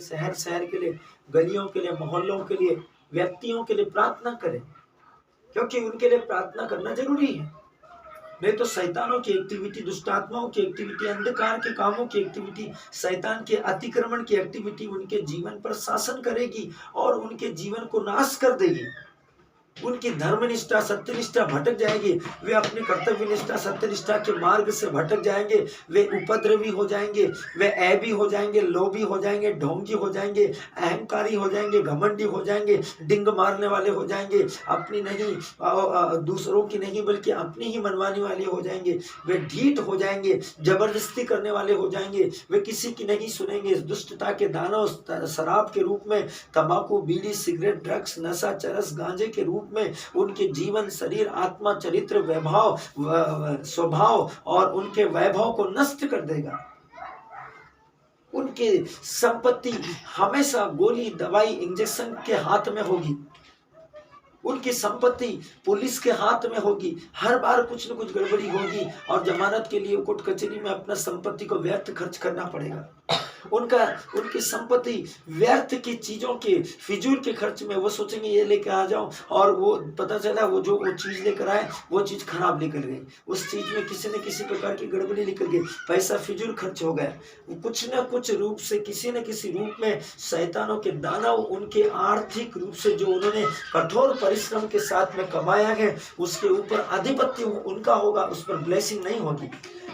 शहर शहर के लिए, गलियों के लिए, मोहल्लों के लिए, व्यक्तियों के लिए प्रार्थना करें, क्योंकि उनके लिए प्रार्थना करना जरूरी है। नहीं तो शैतानों की एक्टिविटी, दुष्ट आत्माओं की एक्टिविटी, अंधकार के कामों की एक्टिविटी, शैतान के अतिक्रमण की एक्टिविटी उनके जीवन पर शासन करेगी और उनके जीवन को नाश कर देगी। उनकी धर्मनिष्ठा, सत्यनिष्ठा भटक जाएगी। वे अपनी कर्तव्य निष्ठा, सत्यनिष्ठा के मार्ग से भटक जाएंगे। वे उपद्रवी हो जाएंगे, वे ऐबी हो जाएंगे, लोभी हो जाएंगे, ढोंगी हो जाएंगे, अहंकारी हो जाएंगे, घमंडी हो जाएंगे, डिंग मारने वाले हो जाएंगे, अपनी नहीं दूसरों की नहीं बल्कि अपनी ही मनवाने वाले हो जाएंगे। वे ढीठ हो जाएंगे, जबरदस्ती करने वाले हो जाएंगे। वे किसी की नहीं सुनेंगे। दुष्टता के दानव शराब के रूप में, तंबाकू, बीड़ी, सिगरेट, ड्रग्स, नशा, चरस, गांजे के रूप में उनके जीवन, शरीर, आत्मा, चरित्र, वैभव, स्वभाव और उनके वैभव को नष्ट कर देगा। उनकी संपत्ति हमेशा गोली, दवाई, इंजेक्शन के हाथ में होगी। उनकी संपत्ति पुलिस के हाथ में होगी। हर बार कुछ न कुछ गड़बड़ी होगी और जमानत के लिए कोर्ट कचहरी में अपना संपत्ति को व्यर्थ खर्च करना पड़ेगा। उनकी संपत्ति व्यर्थ की चीजों के, फिजूल के खर्च में, वो सोचेंगे ये लेकर आ जाओ और वो पता चला वो चीज लेकर आए वो चीज खराब निकल गई। उस चीज में किसी न किसी प्रकार की गड़बड़ी निकल गई, पैसा फिजूल खर्च हो गया। कुछ न कुछ रूप से, किसी न किसी रूप में शैतानों के दानव उनके आर्थिक रूप से जो उन्होंने कठोर परिश्रम के साथ में कमाया है उसके ऊपर आधिपत्य उनका होगा, उस पर ब्लेसिंग नहीं होगी।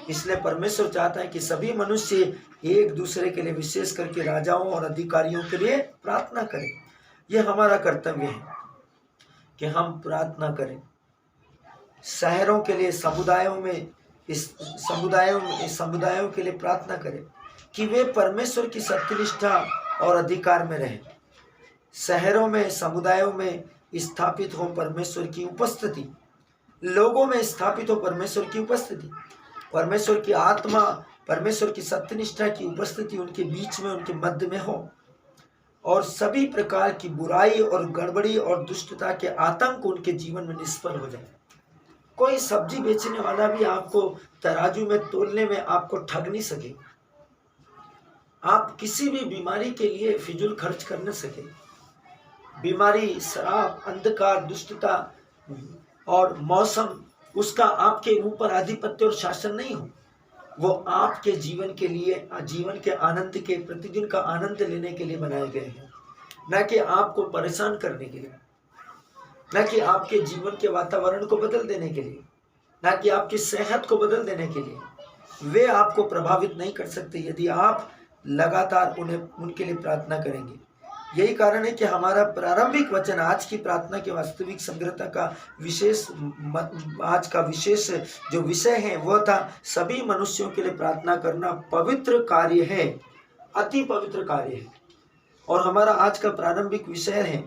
इसलिए परमेश्वर चाहता है कि सभी मनुष्य एक दूसरे के लिए, विशेष करके राजाओं और अधिकारियों के लिए प्रार्थना करें। यह हमारा कर्तव्य है कि हम प्रार्थना करें। शहरों के लिए, समुदायों के लिए प्रार्थना करें कि वे परमेश्वर की सत्यनिष्ठा और अधिकार में रहें। शहरों में, समुदायों में स्थापित हो परमेश्वर की उपस्थिति, लोगों में स्थापित हो परमेश्वर की उपस्थिति, परमेश्वर की आत्मा, परमेश्वर की सत्यनिष्ठा की उपस्थिति उनके बीच में, उनके मध्य में हो और सभी प्रकार की बुराई और गड़बड़ी और दुष्टता के आतंक उनके जीवन में निष्फल हो जाए। कोई सब्जी बेचने वाला भी आपको तराजू में तोलने में आपको ठग नहीं सके। आप किसी भी बीमारी के लिए फिजूल खर्च कर न सके। बीमारी, शराब, अंधकार, दुष्टता और मौसम, उसका आपके ऊपर आधिपत्य और शासन नहीं हो। वो आपके जीवन के लिए, जीवन के आनंद के, प्रतिदिन का आनंद लेने के लिए बनाए गए हैं, न कि आपको परेशान करने के लिए, न कि आपके जीवन के वातावरण को बदल देने के लिए, न कि आपकी सेहत को बदल देने के लिए। वे आपको प्रभावित नहीं कर सकते यदि आप लगातार उनके लिए प्रार्थना करेंगे। यही कारण है कि हमारा प्रारंभिक वचन, आज की प्रार्थना की वास्तविक संग्रहता का आज का विशेष जो विषय है वो था, सभी मनुष्यों के लिए प्रार्थना करना पवित्र कार्य है, अति पवित्र कार्य है। और हमारा आज का प्रारंभिक विषय है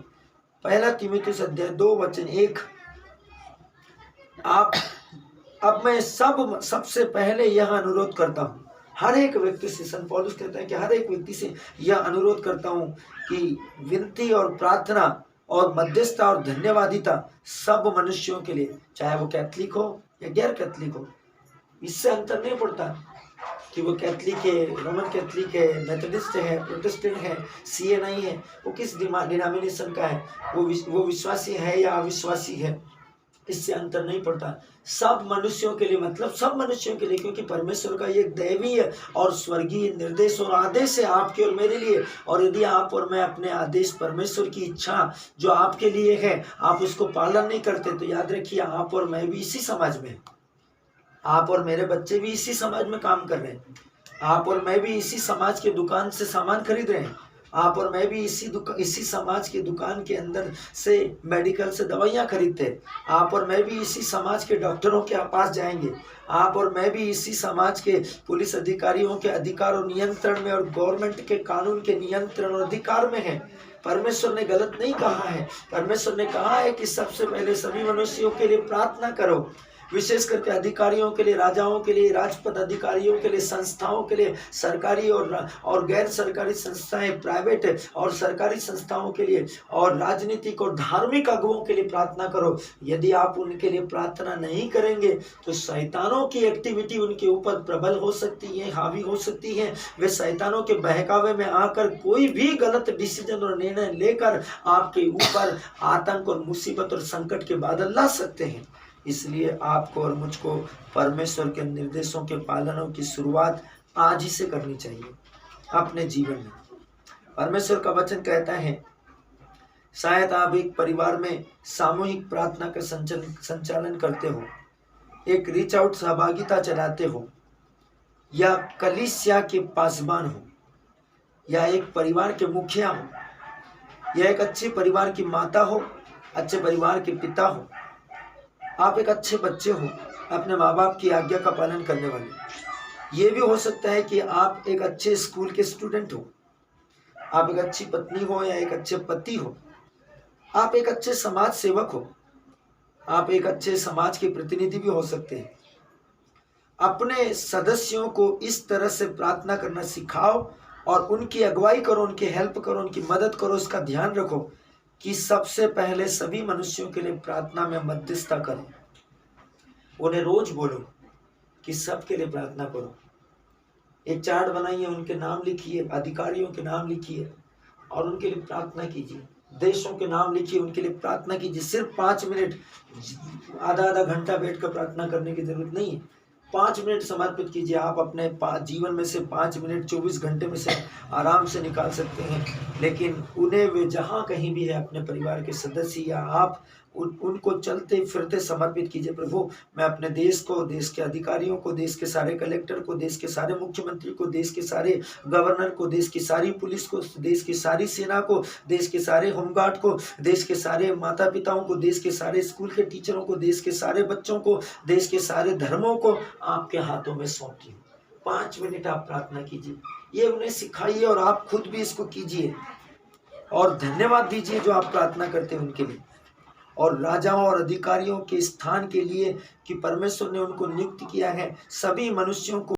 1 तीमुथियुस अध्याय 2 वचन 1। अब मैं सबसे पहले यह अनुरोध करता हूँ, हर एक व्यक्ति से, संत पौलुस कहता है कि हर एक व्यक्ति से यह अनुरोध करता हूं कि विनती और प्रार्थना और मध्यस्थता और धन्यवादिता सब मनुष्यों के लिए, चाहे वो कैथलिक हो या गैर कैथलिक हो, इससे अंतर नहीं पड़ता कि वो कैथलिक है, रोमन कैथलिक है, मेथोडिस्ट है, प्रोटेस्टेंट है, सीएनआई है, वो किस डिनोमिनेशन का है, वो विश्वासी है या अविश्वासी है, इससे अंतर नहीं पड़ता। सब मनुष्यों के लिए, मतलब सब मनुष्यों के लिए, क्योंकि परमेश्वर का ये दैवीय और स्वर्गीय निर्देश और आदेश है आपके और मेरे लिए। और यदि आप और मैं अपने आदेश, परमेश्वर की इच्छा जो आपके लिए है, आप उसको पालन नहीं करते, तो याद रखिए आप और मैं भी इसी समाज में, आप और मेरे बच्चे भी इसी समाज में काम कर रहे हैं, आप और मैं भी इसी समाज के दुकान से सामान खरीद रहे हैं, आप और मैं भी इसी समाज की दुकान के अंदर से मेडिकल से दवाइयाँ खरीदते हैं, आप और मैं भी इसी समाज के डॉक्टरों के पास जाएंगे, आप और मैं भी इसी समाज के पुलिस अधिकारियों के अधिकार और नियंत्रण में और गवर्नमेंट के कानून के नियंत्रण और अधिकार में है। परमेश्वर ने गलत नहीं कहा है। परमेश्वर ने कहा है कि सबसे पहले सभी मनुष्यों के लिए प्रार्थना करो। विशेष करके अधिकारियों के लिए, राजाओं के लिए, राजपद अधिकारियों के लिए, संस्थाओं के लिए, सरकारी और गैर सरकारी संस्थाएं, प्राइवेट और सरकारी संस्थाओं के लिए, और राजनीतिक और धार्मिक अगुवों के लिए प्रार्थना करो। यदि आप उनके लिए प्रार्थना नहीं करेंगे तो शैतानों की एक्टिविटी उनके ऊपर प्रबल हो सकती है, हावी हो सकती है। वे शैतानों के बहकावे में आकर कोई भी गलत डिसीजन और निर्णय लेकर आपके ऊपर आतंक और मुसीबत और संकट के बादल ला सकते हैं। इसलिए आपको और मुझको परमेश्वर के निर्देशों के पालनों की शुरुआत आज ही से करनी चाहिए अपने जीवन में। परमेश्वर का वचन कहता है, शायद आप एक परिवार में सामूहिक प्रार्थना का संचालन करते हो, एक रीच आउट सहभागिता चलाते हो, या कलीसिया के पासबान हो, या एक परिवार के मुखिया हो, या एक अच्छे परिवार की माता हो, अच्छे परिवार के पिता हो, आप एक अच्छे बच्चे हो, अपने माँ बाप की आज्ञा का पालन करने वाले। ये भी हो सकता है कि आप एक अच्छे स्कूल के स्टूडेंट हो, आप एक अच्छी पत्नी हो या एक अच्छे पति हो, आप एक अच्छे समाज सेवक हो, आप एक अच्छे समाज के प्रतिनिधि भी हो सकते हैं। अपने सदस्यों को इस तरह से प्रार्थना करना सिखाओ और उनकी अगुवाई करो, उनकी हेल्प करो, उनकी मदद करो। इसका ध्यान रखो कि सबसे पहले सभी मनुष्यों के लिए प्रार्थना में मध्यस्थता करो। उन्हें रोज बोलो कि सबके लिए प्रार्थना करो। एक चार्ट बनाइए, उनके नाम लिखिए, अधिकारियों के नाम लिखिए और उनके लिए प्रार्थना कीजिए। देशों के नाम लिखिए, उनके लिए प्रार्थना कीजिए। सिर्फ 5 मिनट, आधा घंटा बैठकर प्रार्थना करने की जरूरत नहीं है। 5 मिनट समर्पित कीजिए। आप अपने जीवन में से 5 मिनट 24 घंटे में से आराम से निकाल सकते हैं, लेकिन उन्हें वे जहाँ कहीं भी है, अपने परिवार के सदस्य या आप उनको चलते फिरते समर्पित कीजिए। प्रभु, मैं अपने देश को, देश के अधिकारियों को, देश के सारे कलेक्टर को, देश के सारे मुख्यमंत्री को, देश के सारे गवर्नर को, देश की सारी पुलिस को, देश की सारी सेना को, देश के सारे होमगार्ड को, देश के सारे माता पिताओं को, देश के सारे स्कूल के टीचरों को, देश के सारे बच्चों को, देश के सारे धर्मों को आपके हाथों में सौंपती हूँ। 5 मिनट आप प्रार्थना कीजिए, ये उन्हें सिखाइए और आप खुद भी इसको कीजिए और धन्यवाद दीजिए जो आप प्रार्थना करते हैं उनके लिए, और राजाओं और अधिकारियों के स्थान के लिए कि परमेश्वर ने उनको नियुक्त किया है। सभी मनुष्यों को